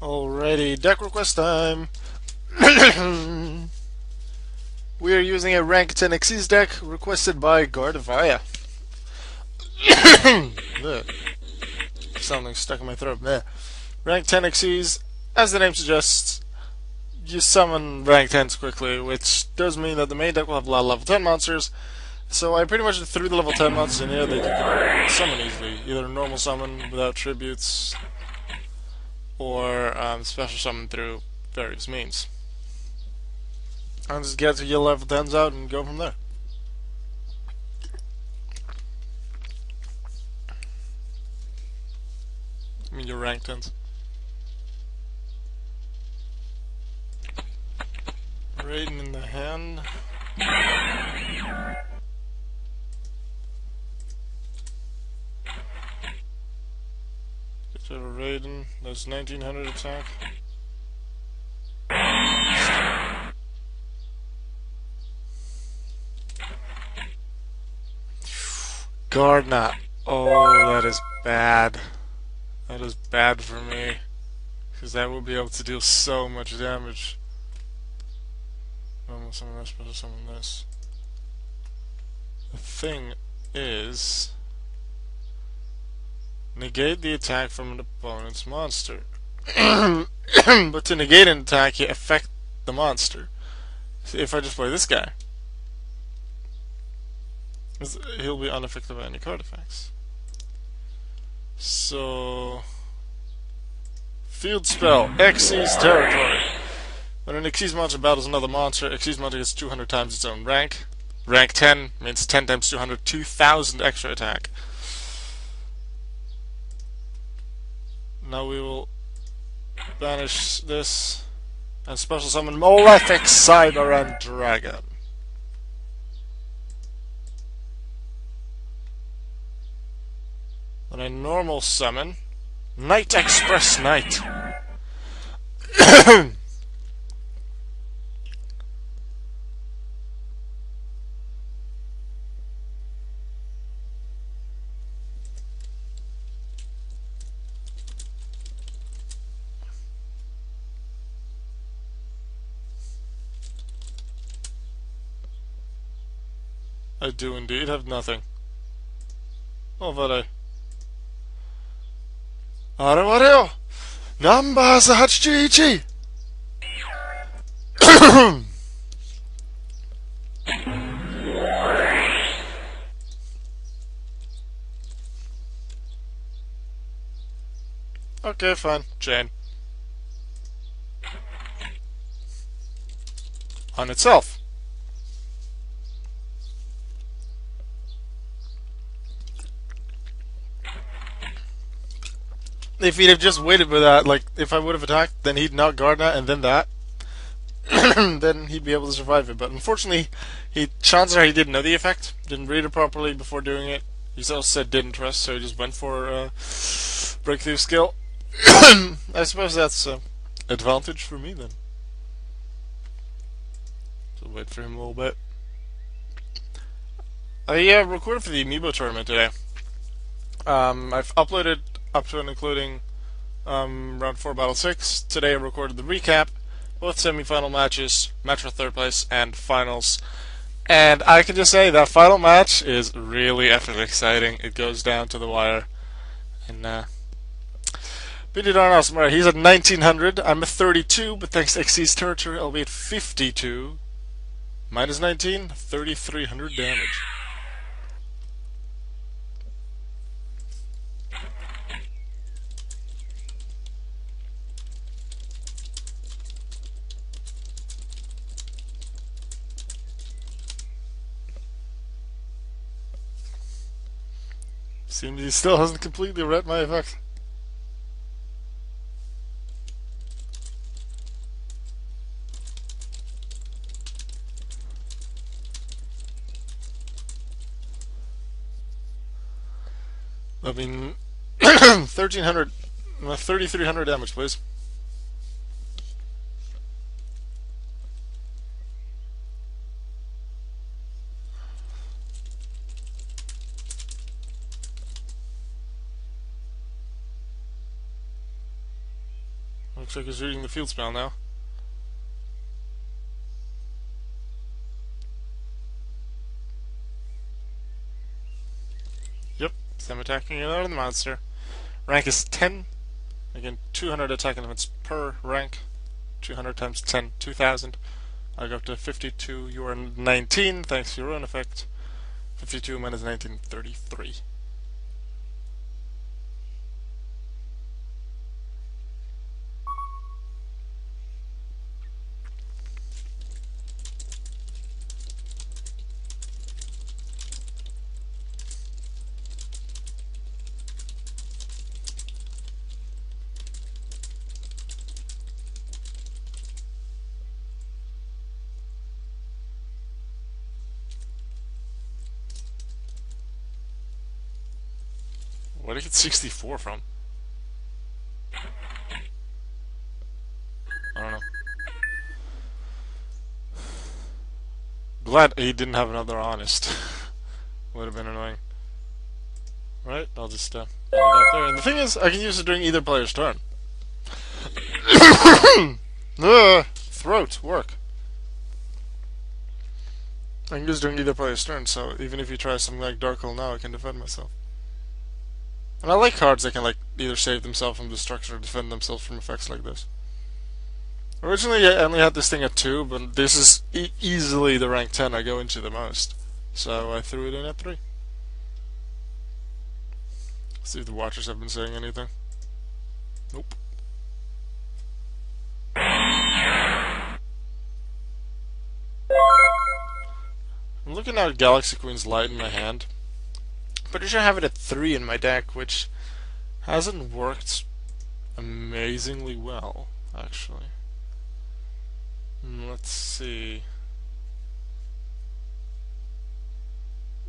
Alrighty, deck request time. We are using a rank 10 Xyz deck requested by Gardevaya. Something stuck in my throat. There. Rank 10 Xyz, as the name suggests, you summon rank 10s quickly, which does mean that the main deck will have a lot of level 10 monsters. So I pretty much threw the level 10 monsters in here that you can summon easily. Either normal summon without tributes, or special summon through various means. I'll just get to your level 10s out and go from there. I mean your rank 10s. Raiden in the hand. Get rid of Raiden. That's 1900 attack. Gardna. Oh, that is bad. That is bad for me. Because that will be able to deal so much damage. Normal summon this, special summon this. The thing is, negate the attack from an opponent's monster. But to negate an attack, you affect the monster. See, if I just play this guy, he'll be unaffected by any card effects. So, field spell, Xyz Territory. When an Xyz monster battles another monster, Xyz monster gets 200 times its own rank. Rank 10 means 10 times 200, 2000 extra attack. Now we will banish this and special summon Malefic Cyber Dragon. Then I normal summon Night Express Knight. I do indeed have nothing. Oh, but Arewareo! Namba 81! Okay, fine. Jane. On itself. If he'd have just waited for that, like, if I would have attacked, then he'd knock Gardna and then that, then he'd be able to survive it. But unfortunately, chances are he didn't know the effect, didn't read it properly before doing it. He also said didn't trust, so he just went for breakthrough skill. I suppose that's advantage for me then. So wait for him a little bit. I recorded for the Amiibo tournament today. I've uploaded up to and including round 4 battle 6. Today I recorded the recap, both semi-final matches, match for third place, and finals. And I can just say that final match is really epically exciting. It goes down to the wire. And pretty darn awesome. Right, he's at 1900. I'm at 32, but thanks to Xyz Territory, I'll be at 52. Minus 19, 3300 damage. Seems he still hasn't completely read my effect. I mean, 1300, 3300 damage, please. Looks like he's reading the field spell now. Yep, I'm attacking another monster. Rank is 10. Again, 200 attack elements per rank. 200 times 10, 2000. I go up to 52. You are 19, thanks to your own effect. 52 minus 19, 33. Where did I get 64 from? I don't know. Glad he didn't have another honest. Would have been annoying. Right, I'll just put it up there. And the thing is, I can use it during either player's turn. Throat, work. I can use it during either player's turn, so even if you try something like Darkle now, I can defend myself. And I like cards that can like either save themselves from destruction or defend themselves from effects like this. Originally I only had this thing at 2, but this is easily the rank 10 I go into the most. So I threw it in at 3. See if the watchers have been saying anything. Nope. I'm looking at Galaxy Queen's Light in my hand. Pretty sure I have it at 3 in my deck, which hasn't worked amazingly well, actually. Let's see.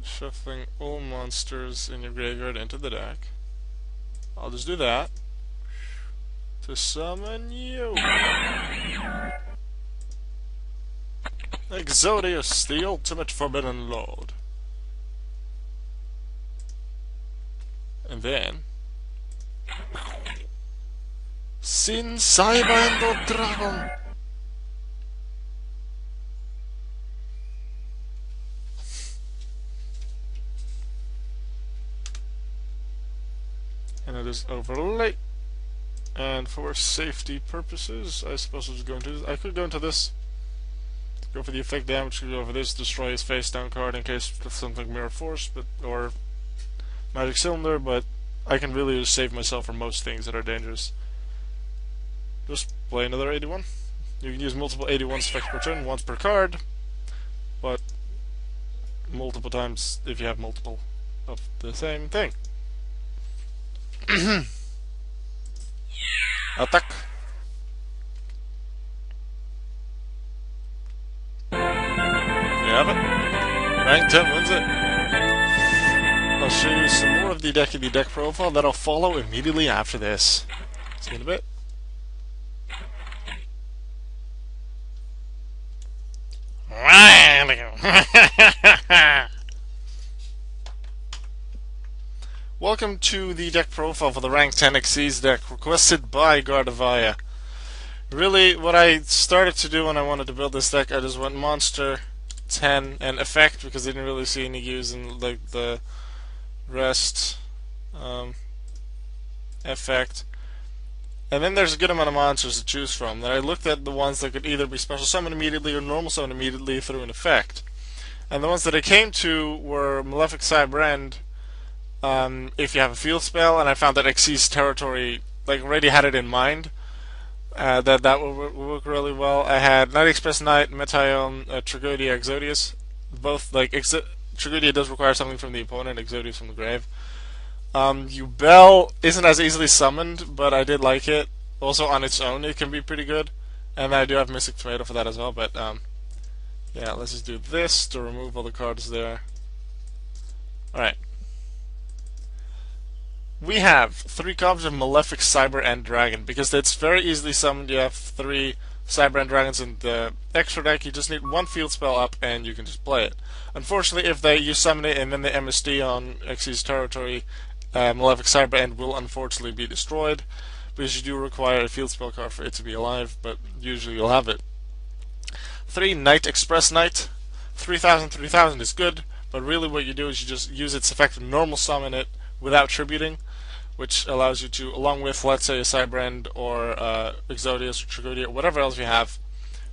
Shuffling all monsters in your graveyard into the deck. I'll just do that to summon you. Xyz, the ultimate forbidden lord. And then Sin Cyber Dragon. And it is overlay. And for safety purposes, I suppose I was going to. I could go into this. Go for the effect damage. Could go for this. Destroy his face down card in case of something Mirror Force, or Magic Cylinder. But I can really just save myself from most things that are dangerous. Just play another 81. You can use multiple 81s effects per turn, once per card, but multiple times if you have multiple of the same thing. Attack. You have it. Rank 10 wins it. I'll show you some more of the deck profile that'll follow immediately after this. See you in a bit. Welcome to the deck profile for the rank 10 Xyz deck, requested by Gardevaya. Really, what I started to do when I wanted to build this deck, I just went monster, 10, and effect, because I didn't really see any use in like the rest. Effect. And then there's a good amount of monsters to choose from. Then I looked at the ones that could either be special summon immediately or normal summon immediately through an effect. And the ones that I came to were Malefic Cyberend, if you have a field spell, and I found that Xyz Territory already had it in mind. That would work really well. I had Night Express Knight, Metaion, Tragoedia, Exodius. Both, Tragoedia does require something from the opponent, Exodius from the grave. Ubel isn't as easily summoned, but I did like it. Also on its own it can be pretty good. And I do have Mystic Tomato for that as well, but yeah, let's just do this to remove all the cards there. Alright. We have 3 copies of Malefic Cyberend Dragon, because it's very easily summoned. You have 3 Cyberend Dragons in the extra deck. You just need 1 field spell up and you can just play it. Unfortunately, if you summon it and then the MSD on Xyz Territory, Malefic Cyberend will unfortunately be destroyed. because you do require a field spell card for it to be alive, but usually you'll have it. 3. Knight Express Knight. 3000 is good, but really what you do is you just use its effect to normal summon it without tributing, which allows you to, along with, let's say, a Cybrand or Exodius or Tragodia, or whatever else you have,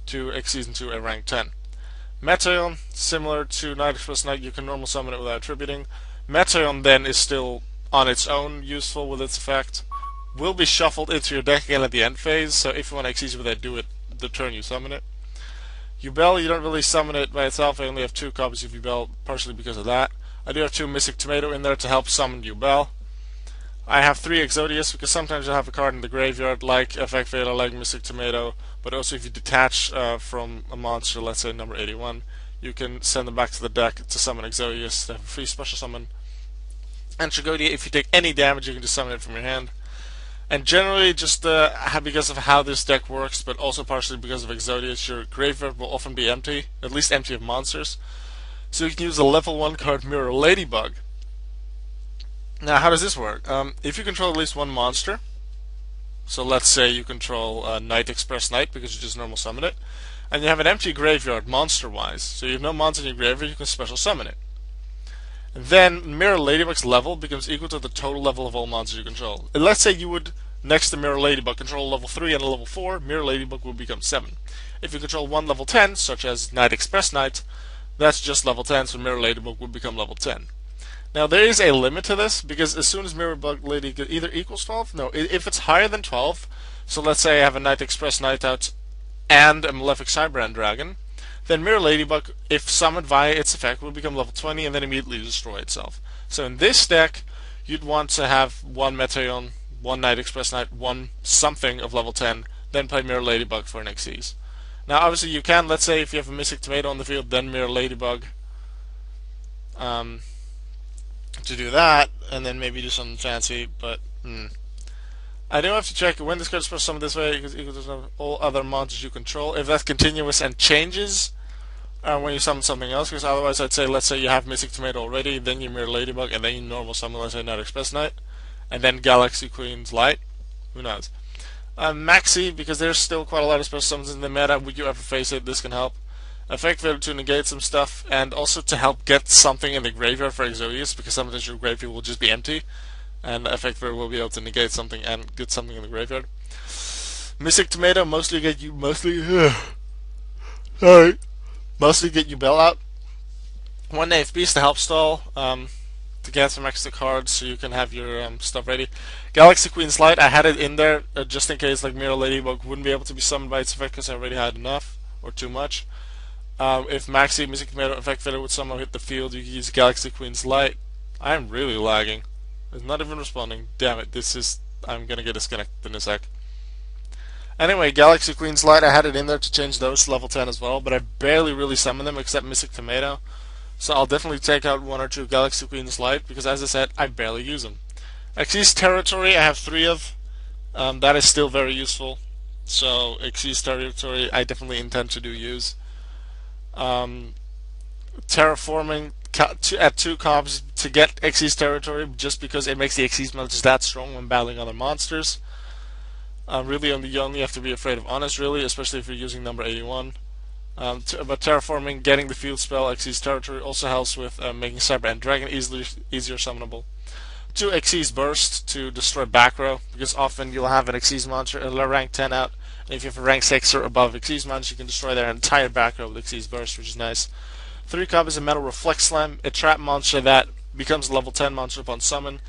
to Xyz into a rank 10. Metaion, similar to Knight Express Knight, you can normal summon it without tributing. Metaion then is still on its own useful with its effect. Will be shuffled into your deck again at the end phase, so if you want to Xyz with it, do it the turn you summon it. Yubel, you don't really summon it by itself. I only have 2 copies of Yubel, partially because of that. I do have 2 Mystic Tomato in there to help summon Yubel. I have 3 Exodius because sometimes you'll have a card in the graveyard like Effect Fatal, like Mystic Tomato, but also if you detach from a monster, let's say number 81, you can send them back to the deck to summon Exodius to have a free special summon. And Tragodia, if you take any damage, you can just summon it from your hand. And generally, just because of how this deck works, but also partially because of Exodius, your graveyard will often be empty, at least empty of monsters. So you can use a level 1 card, Mirror Ladybug. Now, how does this work? If you control at least one monster, so let's say you control Knight Express Knight because you just normal summon it, and you have an empty graveyard monster-wise, so you have no monster in your graveyard, you can special summon it. And then Mirror Ladybug's level becomes equal to the total level of all monsters you control. And let's say you would, next to Mirror Ladybug, control a level 3 and a level 4, Mirror Ladybug will become 7. If you control one level 10, such as Knight Express Knight, that's just level 10, so Mirror Ladybug will become level 10. Now there is a limit to this, because as soon as Mirror Ladybug either equals 12, no, if it's higher than 12, so let's say I have a Knight Express Knight out and a Malefic Cybrand Dragon, then Mirror Ladybug, if summoned via its effect, will become level 20 and then immediately destroy itself. So in this deck, you'd want to have one Metaion, one Knight Express Knight, one something of level 10, then play Mirror Ladybug for an Xyz. Now obviously you can, let's say if you have a Mystic Tomato on the field, then Mirror Ladybug to do that, and then maybe do something fancy, but I do have to check when this card is supposed to summon this way, because it equals to all other monsters you control. If that's continuous and changes when you summon something else, because otherwise I'd say, let's say you have Mystic Tomato already, then you Mirror Ladybug, and then you normal summon, let's say, Knight Express Knight, and then Galaxy Queen's Light. Who knows? Maxi, because there's still quite a lot of special summons in the meta, would you ever face it, this can help. Effect Fatal to negate some stuff, and also to help get something in the graveyard for Exodius, because sometimes your graveyard will just be empty, and Effect Fatal will be able to negate something and get something in the graveyard. Mystic Tomato mostly get you Bell out. One AF Beast to help stall, to get some extra cards so you can have your stuff ready. Galaxy Queen's Light, I had it in there just in case like Mirror Ladybug wouldn't be able to be summoned by its effect because I already had enough or too much. If Maxi Mystic Tomato Effect Fatal would somehow hit the field, you can use Galaxy Queen's Light. I'm really lagging. It's not even responding. Damn it, I'm gonna get disconnected in a sec. Anyway, Galaxy Queen's Light, I had it in there to change those to level 10 as well, but I barely really summon them except Mystic Tomato. So I'll definitely take out 1 or 2 Galaxy Queen's Light, because as I said, I barely use them. Xyz Territory, I have 3 of. That is still very useful. So Xyz Territory, I definitely intend to do use. Terraforming at 2 copies to get Xyz Territory, just because it makes the Xyz monsters that strong when battling other monsters. Really, you only have to be afraid of Honest, really, especially if you're using number 81. But Terraforming, getting the field spell, Xyz Territory also helps with making Cybrand Dragon easier summonable. 2 Xyz Burst to destroy back row, because often you'll have an Xyz monster, a rank 10 out, and if you have a rank 6 or above Xyz monster, you can destroy their entire back row with Xyz Burst, which is nice. 3 copies of Metal Reflect Slam, a trap monster that becomes a level 10 monster upon summon.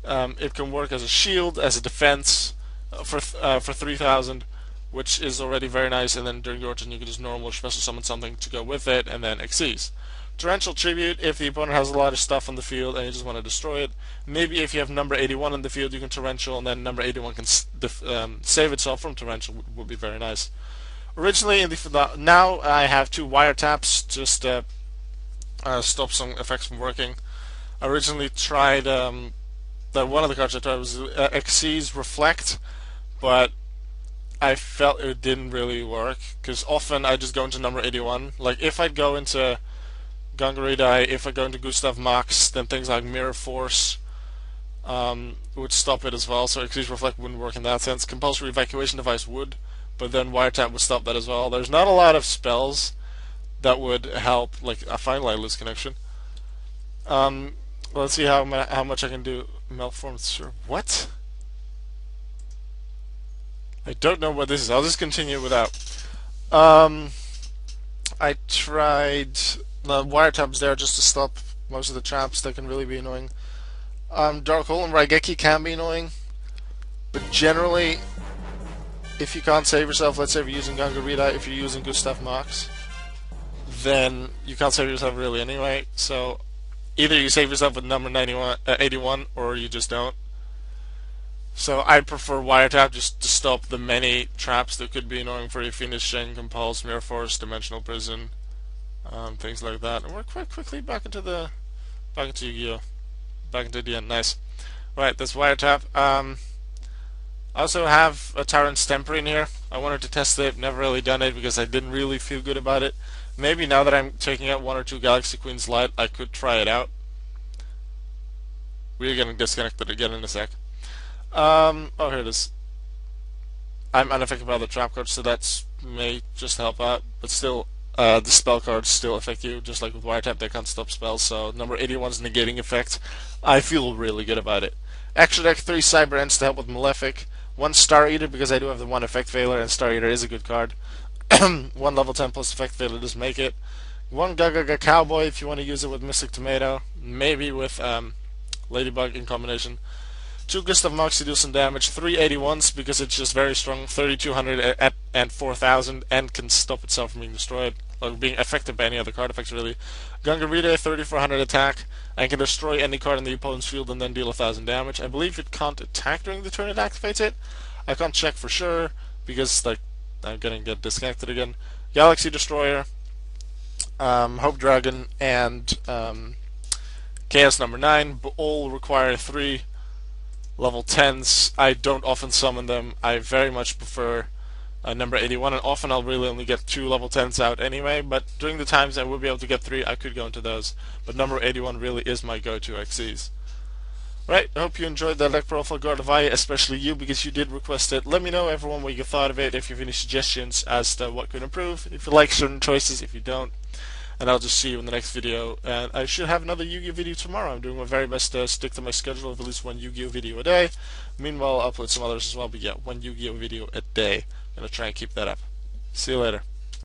It can work as a shield, as a defense for 3000, which is already very nice, and then during your turn you can just normal special summon something to go with it, and then Xyz. Torrential Tribute, if the opponent has a lot of stuff on the field and you just want to destroy it. Maybe if you have number 81 on the field, you can Torrential, and then number 81 can save itself from Torrential, would be very nice. Originally, now I have 2 wiretaps, just stop some effects from working. I originally tried, one of the cards I tried was Xyz Reflect, but I felt it didn't really work, because often I just go into number 81. Like, if I'd go into Gungaridai, if I go into Gustav Max, then things like Mirror Force, would stop it as well, so Xyz Reflect wouldn't work in that sense. Compulsory Evacuation Device would, but then Wiretap would stop that as well. There's not a lot of spells that would help, like a Finally Lose Connection. Let's see how much I can do. Malformed, sure. What? I don't know what this is. I'll just continue without. I tried the Wiretap's there just to stop most of the traps that can really be annoying. Dark Hole and Raigeki can be annoying, but generally, if you can't save yourself, let's say if you're using Gangarita, if you're using Gustav Max, then you can't save yourself really anyway. So either you save yourself with number 81, or you just don't. So I prefer Wiretap just to stop the many traps that could be annoying for you: Phoenix Chain, Compulse, Mirror Force, Dimensional Prison, things like that. And we're quite quickly back into Yu-Gi-Oh! Back into the end. Nice. Right, that's Wiretap. I also have a Tyrant's Temper in here. I wanted to test it, never really done it because I didn't really feel good about it. Maybe now that I'm taking out 1 or 2 Galaxy Queen's Light, I could try it out. We're getting disconnected again in a sec. Oh, here it is. I'm unaffected by the trap card, so that may just help out. But still, the spell cards still affect you, just like with Wiretap. They can't stop spells, so number 81's negating effect. I feel really good about it. Extra deck 3 Cyber Ends to help with Malefic. 1 Star Eater because I do have the 1 Effect Veiler, and Star Eater is a good card. 1 level 10 plus Effect Veiler does make it. 1 Gagaga Cowboy if you want to use it with Mystic Tomato. Maybe with Ladybug in combination. 2 Gustav Max to do some damage. 3 81s because it's just very strong. 3200 and 4000 and can stop itself from being destroyed, or being affected by any other card effects really. Gangarita 3400 attack and can destroy any card in the opponent's field and then deal 1000 damage. I believe it can't attack during the turn it activates it. I can't check for sure because like I'm gonna get disconnected again. Galaxy Destroyer, Hope Dragon, and Chaos number 9 all require 3 level 10s. I don't often summon them. I very much prefer number 81, and often I'll really only get 2 level 10s out anyway, but during the times I will be able to get 3, I could go into those. But number 81 really is my go-to Xyz. Right, I hope you enjoyed that deck profile, Gardevaya, especially you, because you did request it. Let me know, everyone, what you thought of it, if you have any suggestions as to what could improve, if you like certain choices, if you don't. And I'll just see you in the next video. And I should have another Yu-Gi-Oh! Video tomorrow. I'm doing my very best to stick to my schedule of at least 1 Yu-Gi-Oh! Video a day. Meanwhile, I'll upload some others as well, but yeah, 1 Yu-Gi-Oh! Video a day. I'm going to try and keep that up. See you later.